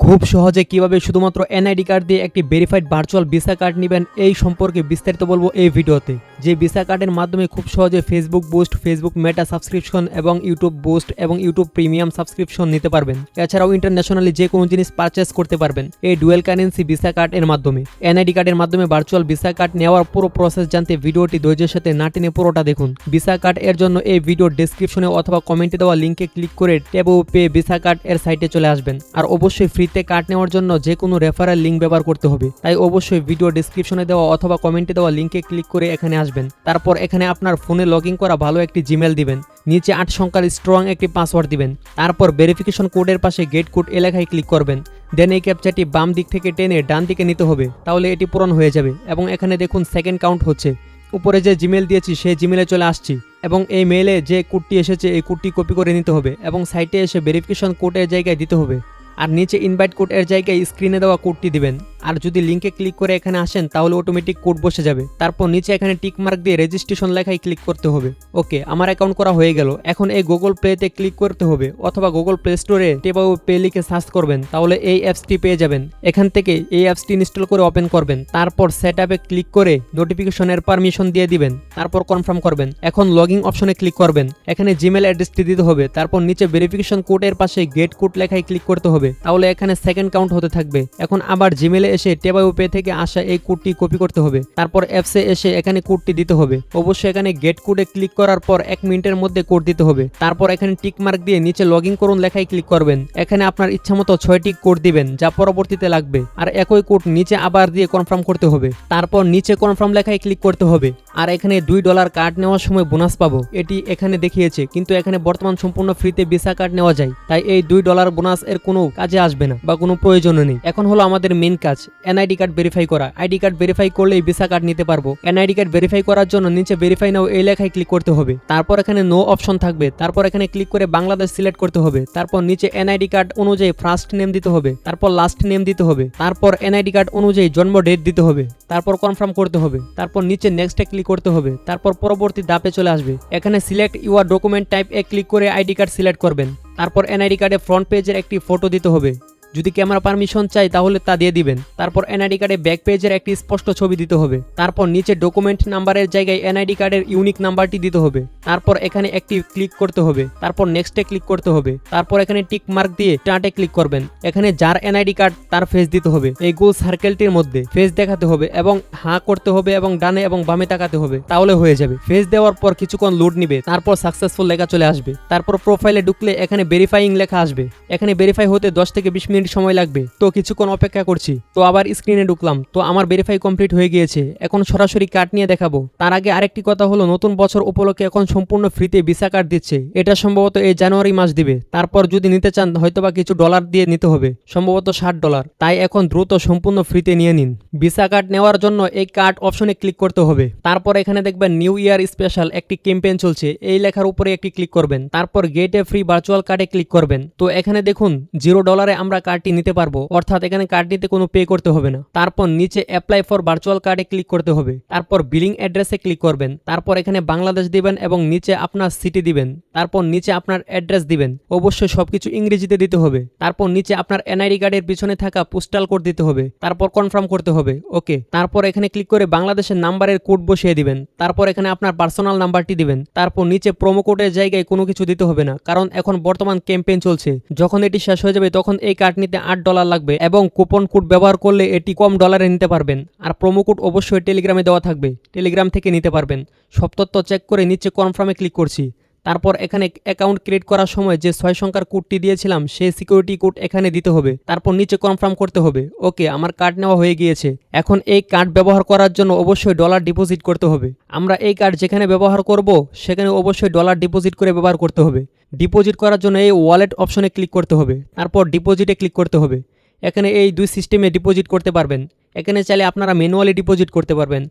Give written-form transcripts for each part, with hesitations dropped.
খুব সহজে কিভাবে শুধুমাত্র এনআইডি কার্ড দিয়ে একটি ভেরিফাইড ভার্চুয়াল ভিসা কার্ড নেবেন এই সম্পর্কে বিস্তারিত বলবো এই ভিডিওতে। যে ভিসা কার্ডের মাধ্যমে খুব সহজে Facebook boost, Facebook Meta subscription এবং ইউটিউব বুস্ট এবং ইউটিউব প্রিমিয়াম সাবস্ক্রিপশন নিতে পারবেন। এছাড়াও ইন্টারন্যাশনালি যে কোনো জিনিস পারচেস করতে পারবেন এই ডুয়েল কারেন্সি ভিসা কার্ড এর মাধ্যমে। এনআইডি কার্ডের মাধ্যমে ভার্চুয়াল ভিসা কার্ড নেওয়ার পুরো প্রসেস জানতে ভিডিওটি ধৈর্যের সাথে না টেনে পুরোটা দেখুন। ভিসা কার্ড এর জন্য এই ভিডিওর ডেসক্রিপশনে অথবা কমেন্টে দেওয়া লিঙ্কে ক্লিক করে ট্যাব ও পে ভিসা কার্ড এর সাইটে চলে আসবেন। আর অবশ্যই ফ্রিতে কার্ড নেওয়ার জন্য যে কোনো রেফারেল লিঙ্ক ব্যবহার করতে হবে, তাই অবশ্যই ভিডিও ডেসক্রিপশনে দেওয়া অথবা কমেন্টে দেওয়া লিঙ্কে ক্লিক করে এখানে আসবেন। তারপর এখানে আপনার ফোনে লগ ইন করা ভালো একটি জিমেল দিবেন, নিচে 8 সংখ্যার স্ট্রং একটি পাসওয়ার্ড দিবেন। তারপর ভেরিফিকেশন কোডের পাশে গেট কোড এলাকায় ক্লিক করবেন। দেন এই ক্যাপচাটি বাম দিক থেকে টেনে ডান দিকে নিতে হবে, তাহলে এটি পূরণ হয়ে যাবে। এবং এখানে দেখুন সেকেন্ড কাউন্ট হচ্ছে। উপরে যে জিমেল দিয়েছি সেই জিমেলে চলে আসছি এবং এই মেইলে যে কোডটি এসেছে এই কোডটি কপি করে নিতে হবে এবং সাইটে এসে ভেরিফিকেশন কোডের জায়গায় দিতে হবে। আর নিচে ইনভাইট কোড এর জায়গায় স্ক্রিনে দেওয়া কোডটি দিবেন। আর যদি লিঙ্কে ক্লিক করে এখানে আসেন তাহলে অটোমেটিক কোড বসে যাবে। তারপর নিচে এখানে টিক মার্ক দিয়ে রেজিস্ট্রেশন লেখায় ক্লিক করতে হবে। ওকে, আমার অ্যাকাউন্ট করা হয়ে গেল। এখন এই গুগল প্লেতে ক্লিক করতে হবে অথবা গুগল প্লে স্টোরে ট্যাব ও পে লিখে সার্চ করবেন, তাহলে এই অ্যাপসটি পেয়ে যাবেন। এখান থেকে এই অ্যাপসটি ইনস্টল করে ওপেন করবেন। তারপর সেট আপে ক্লিক করে নোটিফিকেশনের পারমিশন দিয়ে দিবেন। তারপর কনফার্ম করবেন। এখন লগইন অপশনে ক্লিক করবেন। এখানে জিমেল অ্যাড্রেসটি দিতে হবে। তারপর নিচে ভেরিফিকেশন কোডের পাশে গেট কোড লেখায় ক্লিক করতে হবে, তাহলে এখানে সেকেন্ড কাউন্ট হতে থাকবে। এখন আবার জিমেলে এসে ট্যাব ও পে থেকে আসা এই কোডটি কপি করতে হবে। তারপর অ্যাপসে এসে এখানে কোডটি দিতে হবে। অবশ্যই এখানে গেট কোডে ক্লিক করার পর 1 মিনিটের মধ্যে কোড দিতে হবে। তারপর এখানে টিক মার্ক দিয়ে নিচে লগইন করুন লেখায় ক্লিক করবেন। এখানে আপনার ইচ্ছামতো 6টি কোড দিবেন যা পরবর্তীতে লাগবে। আর একই কোড নিচে আবার দিয়ে কনফার্ম করতে হবে। তারপর নিচে কনফার্ম লেখায় ক্লিক করতে হবে। আর এখানে $2 কার্ড নেওয়ার সময় বোনাস পাবো, এটি এখানে দেখিয়েছে, কিন্তু এখানে বর্তমান সম্পূর্ণ ফ্রিতে ভিসা কার্ড নেওয়া যায়, তাই এই $2 বোনাস এর কোনো কাজে আসবে না বা কোনো প্রয়োজন নেই। এখন হলো আমাদের মেইন কাজ, এনআইডি কার্ড ভেরিফাই করা। আইডি কার্ড ভেরিফাই করলেই ভিসা কার্ড নিতে পারবো। এনআইডি কার্ড ভেরিফাই করার জন্য নিচে ভেরিফাই নাও এই লেখায় ক্লিক করতে হবে। তারপর এখানে নো অপশন থাকবে। তারপর এখানে ক্লিক করে বাংলাদেশ সিলেক্ট করতে হবে। তারপর নিচে এনআইডি কার্ড অনুযায়ী ফার্স্ট নেম দিতে হবে, তারপর লাস্ট নেম দিতে হবে। তারপর এনআইডি কার্ড অনুযায়ী জন্ম ডেট দিতে হবে। তারপর কনফার্ম করতে হবে। তারপর নিচে নেক্সটে ক্লিক করতে হবে। তারপর পরবর্তী ধাপে চলে আসবে। এখানে select your document type A click করে আইডি কার্ড সিলেক্ট করবেন। তারপর এনআইডি কার্ডে ফ্রন্ট পেজের একটি ফটো দিতে হবে। যদি ক্যামেরা পারমিশন চাই তাহলে তা দিয়ে দিবেন। তারপর এনআইডি কার্ডে ব্যাক পেজের একটি স্পষ্ট ছবি দিতে হবে। তারপর নিচে ডকুমেন্ট নাম্বারের জায়গায় এনআইডি কার্ডের ইউনিক নাম্বারটি দিতে হবে। তারপর এখানে একটি ক্লিক করতে হবে। তারপর নেক্সটে ক্লিক করতে হবে। তারপর এখানে টিক মার্ক দিয়ে স্টার্টে ক্লিক করবেন। এখানে যার এনআইডি কার্ড তার ফেস দিতে হবে। এই গোল সার্কেলটির মধ্যে ফেস দেখাতে হবে এবং হাঁ করতে হবে এবং ডানে এবং বামে তাকাতে হবে, তাহলে হয়ে যাবে। ফেস দেওয়ার পর কিছুক্ষণ লোড নিবে, তারপর সাকসেসফুল লেখা চলে আসবে। তারপর প্রোফাইলে ঢুকলে এখানে ভেরিফাইং লেখা আসবে। এখানে ভেরিফাই হতে 10 থেকে 20 মিনিট সময় লাগবে, তো কিছুক্ষণ অপেক্ষা করছি। তো আবার স্ক্রিনে ঢুকলাম, তো আমার ভেরিফাই কমপ্লিট হয়ে গিয়েছে। এখন সরাসরি কার্ড নিয়ে দেখাবো। তার আগে আরেকটি কথা হলো, নতুন বছর উপলক্ষে এখন সম্পূর্ণ ফ্রিতে ভিসা কার্ড দিচ্ছে। এটা সম্ভবত এই জানুয়ারি মাস দিবে। তারপর যদি নিতে চান হয়তোবা কিছু ডলার দিয়ে নিতে হবে, সম্ভবত $60। তাই এখন দ্রুত সম্পূর্ণ ফ্রিতে নিয়ে নিন। ভিসা কার্ড নেওয়ার জন্য এই কার্ড অপশনে ক্লিক করতে হবে। তারপর এখানে দেখবেন নিউ ইয়ার স্পেশাল একটি ক্যাম্পেইন চলছে, এই লেখার উপরে একটি ক্লিক করবেন। তারপর গেট এ ফ্রি ভার্চুয়াল কার্ডে ক্লিক করবেন। তো এখানে দেখুন $0 আমরা কার্ডটি নিতে পারবো, অর্থাৎ এখানে কার্ড নিতে কোনো পে করতে হবে না। তারপর নিচে অ্যাপ্লাই ফর ভার্চুয়াল কার্ডে ক্লিক করতে হবে। তারপর বিলিং অ্যাড্রেসে ক্লিক করবেন। তারপর এখানে বাংলাদেশ দিবেন এবং নিচে আপনার সিটি দিবেন। তারপর নিচে আপনার অ্যাড্রেস দিবেন। অবশ্যই সবকিছু ইংরেজিতে দিতে হবে। তারপর নিচে আপনার এনআইডি কার্ডের পিছনে থাকা পোস্টাল কোড দিতে হবে। তারপর কনফার্ম করতে হবে। ওকে, তারপর এখানে ক্লিক করে বাংলাদেশের নাম্বারের কোড বসিয়ে দিবেন। তারপর এখানে আপনার পার্সোনাল নাম্বারটি দিবেন। তারপর নিচে প্রোমো কোডের জায়গায় কোনো কিছু দিতে হবে না, কারণ এখন বর্তমান ক্যাম্পেইন চলছে। যখন এটি শেষ হয়ে যাবে তখন এই কার্ড নিতে $8 লাগবে এবং কুপন কোড ব্যবহার করলে এটি কম ডলারে নিতে পারবেন। আর প্রোমো কোড অবশ্যই টেলিগ্রামে দেওয়া থাকবে, টেলিগ্রাম থেকে নিতে পারবেন। সব তথ্য চেক করে নিচে কনফার্মে ক্লিক করছি। তারপর এখানে অ্যাকাউন্ট ক্রিয়েট করার সময় যে 6 সংখ্যার কোডটি দিয়েছিলাম সেই সিকিউরিটি কোড এখানে দিতে হবে। তারপর নিচে কনফার্ম করতে হবে। ওকে, আমার কার্ড নেওয়া হয়ে গিয়েছে। এখন এই কার্ড ব্যবহার করার জন্য অবশ্যই ডলার ডিপোজিট করতে হবে। আমরা এই কার্ড যেখানে ব্যবহার করব সেখানে অবশ্যই ডলার ডিপোজিট করে ব্যবহার করতে হবে। ডিপোজিট করার জন্য এই ওয়ালেট অপশনে ক্লিক করতে হবে। তারপর ডিপোজিটে ক্লিক করতে হবে। এখানে এই 2 সিস্টেমে ডিপোজিট করতে পারবেন। এখানে চাইলে আপনারা ম্যানুয়ালি ডিপোজিট করতে পারবেন।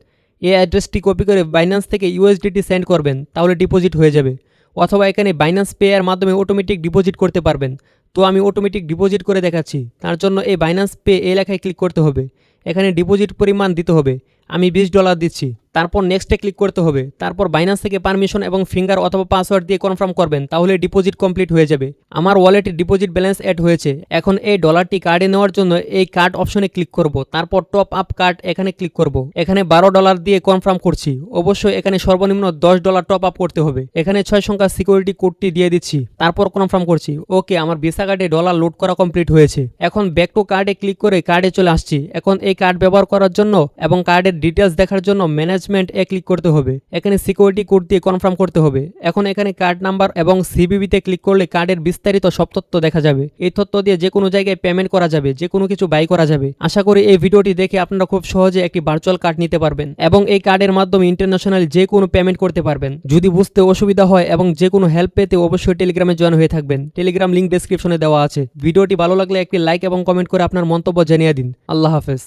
এই অ্যাড্রেসটি কপি করে বাইন্যান্স থেকে USDT সেন্ড করবেন, তাহলে ডিপোজিট হয়ে যাবে। অথবা এখানে বাইন্যান্স পে এর মাধ্যমে অটোমেটিক ডিপোজিট করতে পারবেন। তো আমি অটোমেটিক ডিপোজিট করে দেখাচ্ছি। তার জন্য এই বাইন্যান্স পে এই লেখায় ক্লিক করতে হবে। এখানে ডিপোজিট পরিমাণ দিতে হবে। আমি $20 দিচ্ছি। তারপর নেক্সটে ক্লিক করতে হবে। তারপর বাইন্যান্স থেকে পারমিশন এবং ফিঙ্গার অথবা পাসওয়ার্ড দিয়ে কনফার্ম করবেন, তাহলে ডিপোজিট কমপ্লিট হয়ে যাবে। আমার ওয়ালেটে ডিপোজিট ব্যালেন্স অ্যাড হয়েছে। এখন এই ডলারটি কার্ডে নেওয়ার জন্য এই কার্ড অপশনে ক্লিক করব। তারপর টপ আপ কার্ড এখানে ক্লিক করব। এখানে $12 দিয়ে কনফার্ম করছি। অবশ্যই এখানে সর্বনিম্ন $10 টপ আপ করতে হবে। এখানে 6 সংখ্যা সিকিউরিটি কোডটি দিয়ে দিচ্ছি। তারপর কনফার্ম করছি। ওকে, আমার ভিসা কার্ডে ডলার লোড করা কমপ্লিট হয়েছে। এখন ব্যাক টু কার্ডে ক্লিক করে কার্ডে চলে আসছি। এখন এই কার্ড ব্যবহার করার জন্য এবং কার্ডের ডিটেলস দেখার জন্য ম্যানেজমেন্ট এ ক্লিক করতে হবে। এখানে সিকিউরিটি কোড দিয়ে কনফার্ম করতে হবে। এখন এখানে কার্ড নাম্বার এবং সিভিভিতে ক্লিক করলে কার্ডের বিস্তারিত সব তথ্য দেখা যাবে। এই তথ্য দিয়ে যে কোনো জায়গায় পেমেন্ট করা যাবে, যে কোনো কিছু বাই করা যাবে। আশা করি এই ভিডিওটি দেখে আপনারা খুব সহজে একটি ভার্চুয়াল কার্ড নিতে পারবেন এবং এই কার্ডের মাধ্যমে ইন্টারন্যাশনাল যে কোনো পেমেন্ট করতে পারবেন। যদি বুঝতে অসুবিধা হয় এবং যে কোনো হেল্প পেতে অবশ্যই টেলিগ্রামে জয়েন হয়ে থাকবেন। টেলিগ্রাম লিংক ডেসক্রিপশনে দেওয়া আছে। ভিডিওটি ভালো লাগলে একটি লাইক এবং কমেন্ট করে আপনার মন্তব্য জানিয়ে দিন। আল্লাহ হাফেজ।